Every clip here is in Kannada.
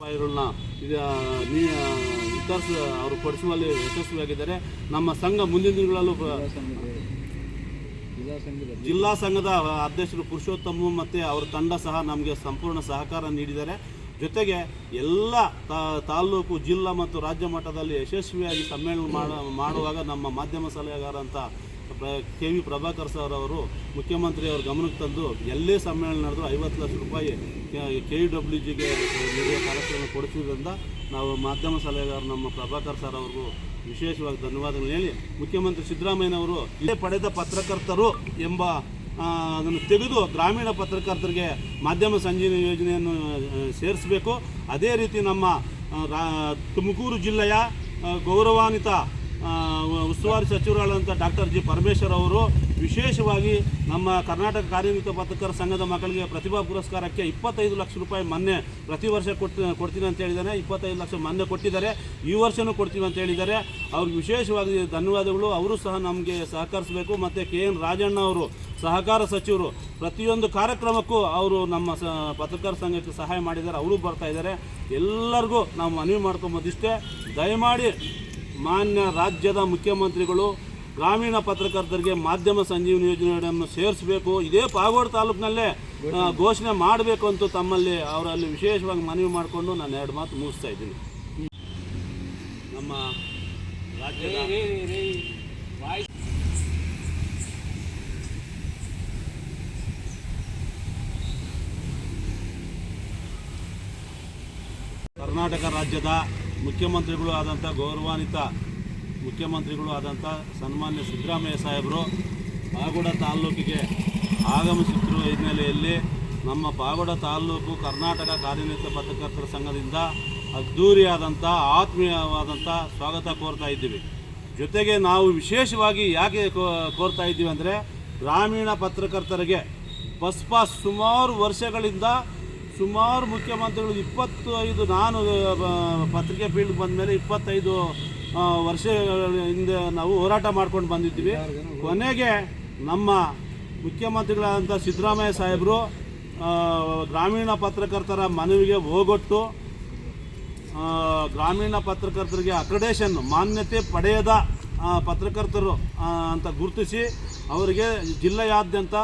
ರೂಪಾಯಿಗಳನ್ನ ವಿತರಿಸ ಅವರು ಕೊಡಿಸುವಲ್ಲಿ ಯಶಸ್ವಿಯಾಗಿದ್ದಾರೆ. ನಮ್ಮ ಸಂಘ ಮುಂದಿನ ದಿನಗಳಲ್ಲೂ ಜಿಲ್ಲಾ ಸಂಘದ ಅಧ್ಯಕ್ಷರು ಪುರುಷೋತ್ತಮ ಮತ್ತು ಅವರ ತಂಡ ಸಹ ನಮಗೆ ಸಂಪೂರ್ಣ ಸಹಕಾರ ನೀಡಿದ್ದಾರೆ. ಜೊತೆಗೆ ಎಲ್ಲ ತಾಲೂಕು, ಜಿಲ್ಲಾ ಮತ್ತು ರಾಜ್ಯ ಮಟ್ಟದಲ್ಲಿ ಯಶಸ್ವಿಯಾಗಿ ಸಮ್ಮೇಳನ ಮಾಡುವಾಗ ನಮ್ಮ ಮಾಧ್ಯಮ ಸಲಹೆಗಾರ ಅಂತ ಕೆ ವಿ ಪ್ರಭಾಕರ್ ಸರ್ ಅವರು ಮುಖ್ಯಮಂತ್ರಿಯವ್ರ ಗಮನಕ್ಕೆ ತಂದು ಎಲ್ಲೇ ಸಮ್ಮೇಳನ ನಡೆದರೂ 50 ಲಕ್ಷ ರೂಪಾಯಿ KWGಗೆ ನಡೆಯುವ ಕಾರ್ಯಕ್ರಮ ಕೊಡಿಸುವುದರಿಂದ ನಾವು ಮಾಧ್ಯಮ ಸಲಹೆಗಾರ ನಮ್ಮ ಪ್ರಭಾಕರ್ ಸರ್ ಅವ್ರಿಗೂ ವಿಶೇಷವಾಗಿ ಧನ್ಯವಾದಗಳು ಹೇಳಿ, ಮುಖ್ಯಮಂತ್ರಿ ಸಿದ್ದರಾಮಯ್ಯನವರು ಇದೇ ಪಡೆದ ಪತ್ರಕರ್ತರು ಎಂಬ ಅದನ್ನು ತೆಗೆದು ಗ್ರಾಮೀಣ ಪತ್ರಕರ್ತರಿಗೆ ಮಾಧ್ಯಮ ಸಂಜೀವಿನಿ ಯೋಜನೆಯನ್ನು ಸೇರಿಸಬೇಕು. ಅದೇ ರೀತಿ ನಮ್ಮ ತುಮಕೂರು ಜಿಲ್ಲೆಯ ಗೌರವಾನ್ವಿತ ಉಸ್ತುವಾರಿ ಸಚಿವರಾದಂಥ ಡಾಕ್ಟರ್ ಜಿ ಪರಮೇಶ್ವರ್ ಅವರು ವಿಶೇಷವಾಗಿ ನಮ್ಮ ಕರ್ನಾಟಕ ಕಾರ್ಯನಿರತ ಪತ್ರಕರ್ತರ ಸಂಘದ ಮಕ್ಕಳಿಗೆ ಪ್ರತಿಭಾ ಪುರಸ್ಕಾರಕ್ಕೆ 25 ಲಕ್ಷ ರೂಪಾಯಿ ಮೊನ್ನೆ ಪ್ರತಿ ವರ್ಷ ಕೊಡ್ತೀನಿ ಅಂತ ಹೇಳಿದ್ದಾರೆ. 25 ಲಕ್ಷ ಮೊನ್ನೆ ಕೊಟ್ಟಿದ್ದಾರೆ, ಈ ವರ್ಷವೂ ಕೊಡ್ತೀವಿ ಅಂತ ಹೇಳಿದ್ದಾರೆ. ಅವ್ರಿಗೆ ವಿಶೇಷವಾಗಿ ಧನ್ಯವಾದಗಳು. ಅವರು ಸಹ ನಮಗೆ ಸಹಕರಿಸಬೇಕು. ಮತ್ತು KN ರಾಜಣ್ಣ ಅವರು ಸಹಕಾರ ಸಚಿವರು, ಪ್ರತಿಯೊಂದು ಕಾರ್ಯಕ್ರಮಕ್ಕೂ ಅವರು ನಮ್ಮ ಪತ್ರಕರ್ತರ ಸಂಘಕ್ಕೆ ಸಹಾಯ ಮಾಡಿದ್ದಾರೆ, ಅವರು ಬರ್ತಾ ಇದ್ದಾರೆ. ಎಲ್ಲರಿಗೂ ನಾವು ಮನವಿ ಮಾಡ್ಕೊಂಬೋದಿಷ್ಟೇ, ದಯಮಾಡಿ ಮಾನ್ಯ ರಾಜ್ಯದ ಮುಖ್ಯಮಂತ್ರಿಗಳು ಗ್ರಾಮೀಣ ಪತ್ರಕರ್ತರಿಗೆ ಮಾಧ್ಯಮ ಸಂಜೀವಿನಿ ಯೋಜನೆಯನ್ನು ಸೇರಿಸಬೇಕು, ಇದೇ ಪಾಗೋಡು ತಾಲೂಕಿನಲ್ಲೇ ಘೋಷಣೆ ಮಾಡಬೇಕು ಅಂತ ತಮ್ಮಲ್ಲಿ ಅವರಲ್ಲಿ ವಿಶೇಷವಾಗಿ ಮನವಿ ಮಾಡಿಕೊಂಡು ನಾನು 2 ಮಾತು ಮುಗಿಸ್ತಾ ಇದ್ದೀನಿ. ನಮ್ಮ ರಾಜ್ಯದ ಕರ್ನಾಟಕ ರಾಜ್ಯದ ಮುಖ್ಯಮಂತ್ರಿಗಳು ಆದಂಥ ಗೌರವಾನ್ವಿತ ಮುಖ್ಯಮಂತ್ರಿಗಳು ಆದಂಥ ಸನ್ಮಾನ್ಯ ಸಿದ್ದರಾಮಯ್ಯ ಸಾಹೇಬರು ಪಾಗೋಡ ತಾಲ್ಲೂಕಿಗೆ ಆಗಮಿಸುತ್ತಿರುವ ಹಿನ್ನೆಲೆಯಲ್ಲಿ ನಮ್ಮ ಪಾಗೋಡ ತಾಲ್ಲೂಕು ಕರ್ನಾಟಕ ಕಾರ್ಯನಿರತ ಪತ್ರಕರ್ತರ ಸಂಘದಿಂದ ಅದ್ಧೂರಿಯಾದಂಥ ಆತ್ಮೀಯವಾದಂಥ ಸ್ವಾಗತ ಕೋರ್ತಾ ಇದ್ದೀವಿ. ಜೊತೆಗೆ ನಾವು ವಿಶೇಷವಾಗಿ ಯಾಕೆ ಕೋರ್ತಾ ಇದ್ದೀವಿ ಅಂದರೆ, ಗ್ರಾಮೀಣ ಪತ್ರಕರ್ತರಿಗೆ ಬಸ್ ಪಾಸ್ ಸುಮಾರು ವರ್ಷಗಳಿಂದ ಸುಮಾರು ಮುಖ್ಯಮಂತ್ರಿಗಳು 25 ನಾನು ಪತ್ರಿಕೆ ಫೀಲ್ಡ್ ಬಂದ ಮೇಲೆ 25 ವರ್ಷಗಳ ಹಿಂದೆ ನಾವು ಹೋರಾಟ ಮಾಡ್ಕೊಂಡು ಬಂದಿದ್ದೀವಿ. ಕೊನೆಗೆ ನಮ್ಮ ಮುಖ್ಯಮಂತ್ರಿಗಳಾದಂಥ ಸಿದ್ದರಾಮಯ್ಯ ಸಾಹೇಬರು ಗ್ರಾಮೀಣ ಪತ್ರಕರ್ತರ ಮನವಿಗೆ ಹೋಗೊಟ್ಟು ಗ್ರಾಮೀಣ ಪತ್ರಕರ್ತರಿಗೆ ಅಕ್ರೆಡೇಷನ್ ಮಾನ್ಯತೆ ಪಡೆಯದ ಪತ್ರಕರ್ತರು ಅಂತ ಗುರುತಿಸಿ ಅವರಿಗೆ ಜಿಲ್ಲೆಯಾದ್ಯಂತ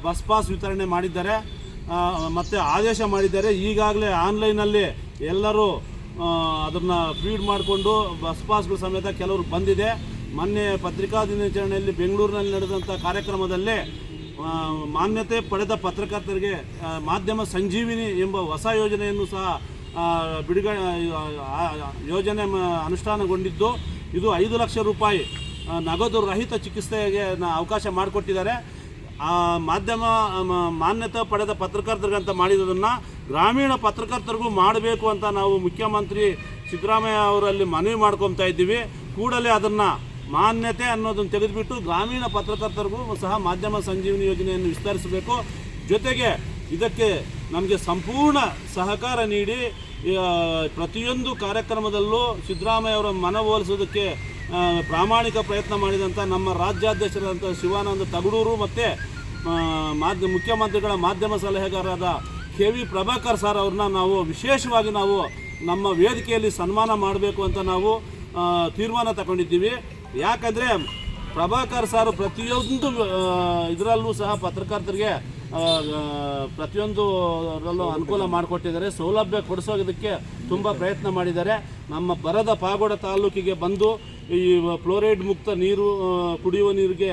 ಬಸ್ ಪಾಸ್ ವಿತರಣೆ ಮಾಡಿದ್ದಾರೆ ಮತ್ತು ಆದೇಶ ಮಾಡಿದ್ದಾರೆ. ಈಗಾಗಲೇ ಆನ್ಲೈನಲ್ಲಿ ಎಲ್ಲರೂ ಅದನ್ನು ಫೀಡ್ ಮಾಡಿಕೊಂಡು ಬಸ್ ಪಾಸ್ಗಳು ಸಮೇತ ಕೆಲವರು ಬಂದಿದೆ. ಮೊನ್ನೆ ಪತ್ರಿಕಾ ದಿನಾಚರಣೆಯಲ್ಲಿ ಬೆಂಗಳೂರಿನಲ್ಲಿ ನಡೆದಂಥ ಕಾರ್ಯಕ್ರಮದಲ್ಲೇ ಮಾನ್ಯತೆ ಪಡೆದ ಪತ್ರಕರ್ತರಿಗೆ ಮಾಧ್ಯಮ ಸಂಜೀವಿನಿ ಎಂಬ ಹೊಸ ಯೋಜನೆಯನ್ನು ಸಹ ಯೋಜನೆ ಅನುಷ್ಠಾನಗೊಂಡಿದ್ದು, ಇದು 5 ಲಕ್ಷ ರೂಪಾಯಿ ನಗದು ರಹಿತ ಚಿಕಿತ್ಸೆಗೆ ಅವಕಾಶ ಮಾಡಿಕೊಟ್ಟಿದ್ದಾರೆ. ಮಾಧ್ಯಮ ಮಾನ್ಯತೆ ಪಡೆದ ಪತ್ರಕರ್ತರಿಗಂತ ಮಾಡಿರೋದನ್ನು ಗ್ರಾಮೀಣ ಪತ್ರಕರ್ತರಿಗೂ ಮಾಡಬೇಕು ಅಂತ ನಾವು ಮುಖ್ಯಮಂತ್ರಿ ಸಿದ್ದರಾಮಯ್ಯ ಅವರಲ್ಲಿ ಮನವಿ ಮಾಡ್ಕೊತಾ ಇದ್ದೀವಿ. ಕೂಡಲೇ ಅದನ್ನು ಮಾನ್ಯತೆ ಅನ್ನೋದನ್ನು ತೆಗೆದುಬಿಟ್ಟು ಗ್ರಾಮೀಣ ಪತ್ರಕರ್ತರಿಗೂ ಸಹ ಮಾಧ್ಯಮ ಸಂಜೀವಿನಿ ಯೋಜನೆಯನ್ನು ವಿಸ್ತರಿಸಬೇಕು. ಜೊತೆಗೆ ಇದಕ್ಕೆ ನಮಗೆ ಸಂಪೂರ್ಣ ಸಹಕಾರ ನೀಡಿ ಪ್ರತಿಯೊಂದು ಕಾರ್ಯಕ್ರಮದಲ್ಲೂ ಸಿದ್ದರಾಮಯ್ಯ ಅವರ ಮನವೊಲಿಸೋದಕ್ಕೆ ಪ್ರಾಮಾಣಿಕ ಪ್ರಯತ್ನ ಮಾಡಿದಂಥ ನಮ್ಮ ರಾಜ್ಯಾಧ್ಯಕ್ಷರಾದಂಥ ಶಿವಾನಂದ ತಗಡೂರು ಮತ್ತು ಮುಖ್ಯಮಂತ್ರಿಗಳ ಮಾಧ್ಯಮ ಸಲಹೆಗಾರರಾದ KV ಪ್ರಭಾಕರ್ ಸರ್ ಅವ್ರನ್ನ ನಾವು ವಿಶೇಷವಾಗಿ ನಾವು ನಮ್ಮ ವೇದಿಕೆಯಲ್ಲಿ ಸನ್ಮಾನ ಮಾಡಬೇಕು ಅಂತ ನಾವು ತೀರ್ಮಾನ ತಗೊಂಡಿದ್ದೀವಿ. ಯಾಕಂದರೆ ಪ್ರಭಾಕರ್ ಸರ್ ಪ್ರತಿಯೊಂದು ಇದರಲ್ಲೂ ಸಹ ಪತ್ರಕರ್ತರಿಗೆ ಪ್ರತಿಯೊಂದರಲ್ಲೂ ಅನುಕೂಲ ಮಾಡಿಕೊಟ್ಟಿದ್ದಾರೆ, ಸೌಲಭ್ಯ ಕೊಡಿಸೋದಕ್ಕೆ ತುಂಬ ಪ್ರಯತ್ನ ಮಾಡಿದ್ದಾರೆ. ನಮ್ಮ ಬರದ ಪಾಗೋಡ ತಾಲೂಕಿಗೆ ಬಂದು ಈ ಫ್ಲೋರೈಡ್ ಮುಕ್ತ ನೀರು ಕುಡಿಯುವ ನೀರಿಗೆ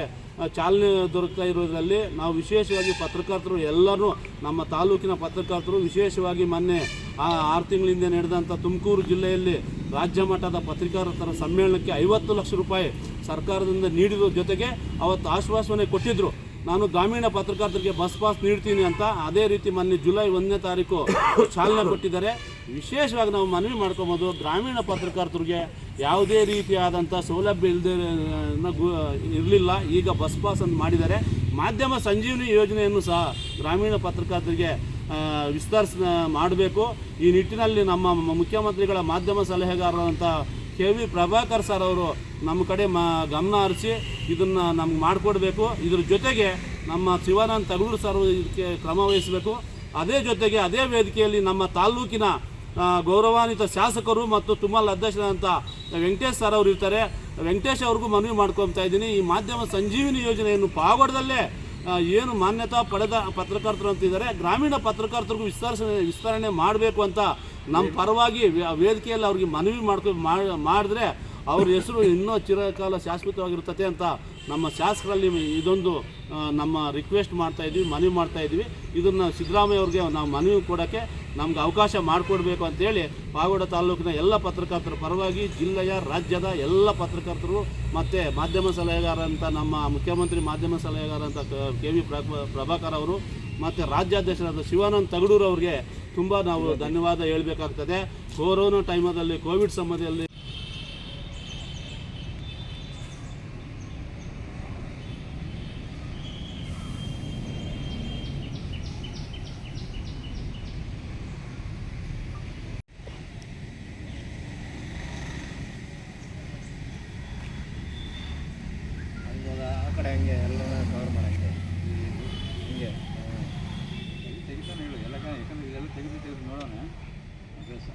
ಚಾಲನೆ ದೊರಕ್ತಾ ಇರೋದ್ರಲ್ಲಿ ನಾವು ವಿಶೇಷವಾಗಿ ಪತ್ರಕರ್ತರು ಎಲ್ಲರೂ ನಮ್ಮ ತಾಲೂಕಿನ ಪತ್ರಕರ್ತರು ವಿಶೇಷವಾಗಿ ಮೊನ್ನೆ 6 ತಿಂಗಳಿಂದ ನಡೆದಂಥ ತುಮಕೂರು ಜಿಲ್ಲೆಯಲ್ಲಿ ರಾಜ್ಯ ಮಟ್ಟದ ಪತ್ರಕರ್ತರ ಸಮ್ಮೇಳನಕ್ಕೆ 50 ಲಕ್ಷ ರೂಪಾಯಿ ಸರ್ಕಾರದಿಂದ ನೀಡಿರೋ ಜೊತೆಗೆ ಅವತ್ತು ಆಶ್ವಾಸನೆ ಕೊಟ್ಟಿದ್ದರು, ನಾನು ಗ್ರಾಮೀಣ ಪತ್ರಕರ್ತರಿಗೆ ಬಸ್ ಪಾಸ್ ನೀಡ್ತೀನಿ ಅಂತ. ಅದೇ ರೀತಿ ಮೊನ್ನೆ ಜುಲೈ 1ನೇ ತಾರೀಕು ಚಾಲನೆ ಕೊಟ್ಟಿದ್ದಾರೆ. ವಿಶೇಷವಾಗಿ ನಾವು ಮನವಿ ಮಾಡ್ಕೊಬೋದು, ಗ್ರಾಮೀಣ ಪತ್ರಕರ್ತರಿಗೆ ಯಾವುದೇ ರೀತಿಯಾದಂಥ ಸೌಲಭ್ಯ ಇರಲಿಲ್ಲ, ಈಗ ಬಸ್ ಪಾಸನ್ನು ಮಾಡಿದ್ದಾರೆ. ಮಾಧ್ಯಮ ಸಂಜೀವಿನಿ ಯೋಜನೆಯನ್ನು ಸಹ ಗ್ರಾಮೀಣ ಪತ್ರಕರ್ತರಿಗೆ ಮಾಡಬೇಕು. ಈ ನಿಟ್ಟಿನಲ್ಲಿ ನಮ್ಮ ಮುಖ್ಯಮಂತ್ರಿಗಳ ಮಾಧ್ಯಮ ಸಲಹೆಗಾರರಾದಂಥ KV ಪ್ರಭಾಕರ್ ಸರ್ ಅವರು ನಮ್ಮ ಕಡೆ ಗಮನ ಹರಿಸಿ ಇದನ್ನು ನಮ್ಗೆ ಮಾಡಿಕೊಡ್ಬೇಕು. ಇದ್ರ ಜೊತೆಗೆ ನಮ್ಮ ಶಿವಾನಂದ ತಗಡೂರು ಸರ್ ಇದಕ್ಕೆ ಕ್ರಮ ವಹಿಸಬೇಕು. ಅದೇ ಜೊತೆಗೆ ಅದೇ ವೇದಿಕೆಯಲ್ಲಿ ನಮ್ಮ ತಾಲೂಕಿನ ಗೌರವಾನ್ವಿತ ಶಾಸಕರು ಮತ್ತು ತುಮಲ್ ಅಧ್ಯಕ್ಷರಾದಂಥ ವೆಂಕಟೇಶ್ ಸರ್ ಅವರು ಇರ್ತಾರೆ. ವೆಂಕಟೇಶ್ ಅವ್ರಿಗೂ ಮನವಿ ಮಾಡ್ಕೊತಾ ಇದ್ದೀನಿ, ಈ ಮಾಧ್ಯಮ ಸಂಜೀವಿನಿ ಯೋಜನೆಯನ್ನು ಪಾವಗಡದಲ್ಲೇ ಏನು ಮಾನ್ಯತಾ ಪಡೆದ ಪತ್ರಕರ್ತರು ಅಂತಿದ್ದಾರೆ, ಗ್ರಾಮೀಣ ಪತ್ರಕರ್ತರಿಗೂ ವಿಸ್ತರಣೆ ಮಾಡಬೇಕು ಅಂತ ನಮ್ಮ ಪರವಾಗಿ ವೇದಿಕೆಯಲ್ಲಿ ಅವ್ರಿಗೆ ಮನವಿ ಮಾಡಿದ್ರೆ ಅವ್ರ ಹೆಸರು ಇನ್ನೂ ಚಿರಕಾಲ ಶಾಶ್ವತವಾಗಿರ್ತದೆ ಅಂತ ನಮ್ಮ ಶಾಸಕರಲ್ಲಿ ಇದೊಂದು ನಮ್ಮ ರಿಕ್ವೆಸ್ಟ್ ಮಾಡ್ತಾಯಿದ್ವಿ, ಮನವಿ ಮಾಡ್ತಾಯಿದ್ವಿ. ಇದನ್ನು ಸಿದ್ದರಾಮಯ್ಯ ಅವ್ರಿಗೆ ನಾವು ಮನವಿ ಕೊಡೋಕ್ಕೆ ನಮ್ಗೆ ಅವಕಾಶ ಮಾಡಿಕೊಡ್ಬೇಕು ಅಂತೇಳಿ ಪಾವಗಡ ತಾಲೂಕಿನ ಎಲ್ಲ ಪತ್ರಕರ್ತರ ಪರವಾಗಿ ಜಿಲ್ಲೆಯ ರಾಜ್ಯದ ಎಲ್ಲ ಪತ್ರಕರ್ತರು ಮತ್ತು ಮಾಧ್ಯಮ ಸಲಹೆಗಾರ ಅಂತ ನಮ್ಮ ಮುಖ್ಯಮಂತ್ರಿ ಮಾಧ್ಯಮ ಸಲಹೆಗಾರ ಅಂತ KV ಪ್ರಭಾಕರ್ ಅವರು ಮತ್ತು ರಾಜ್ಯಾಧ್ಯಕ್ಷರಾದ ಶಿವಾನಂದ ತಗಡೂರು ಅವ್ರಿಗೆ ತುಂಬ ನಾವು ಧನ್ಯವಾದ ಹೇಳಬೇಕಾಗ್ತದೆ. ಕೊರೋನಾ ಟೈಮಲ್ಲಿ ಕೋವಿಡ್ ಸಮಯದಲ್ಲಿ ಆ ಕಡೆ ಹಂಗೆ ಎಲ್ಲ ಕವರ್ ಮಾಡೋಂಗೆ ಹಿಂಗೆ ತೆಗಿತಾನೆ ಹೇಳು ಎಲ್ಲ, ಯಾಕಂದರೆ ಇದೆಲ್ಲ ತೆಗೆದು ನೋಡೋಣ ಅಭ್ಯಾಸ.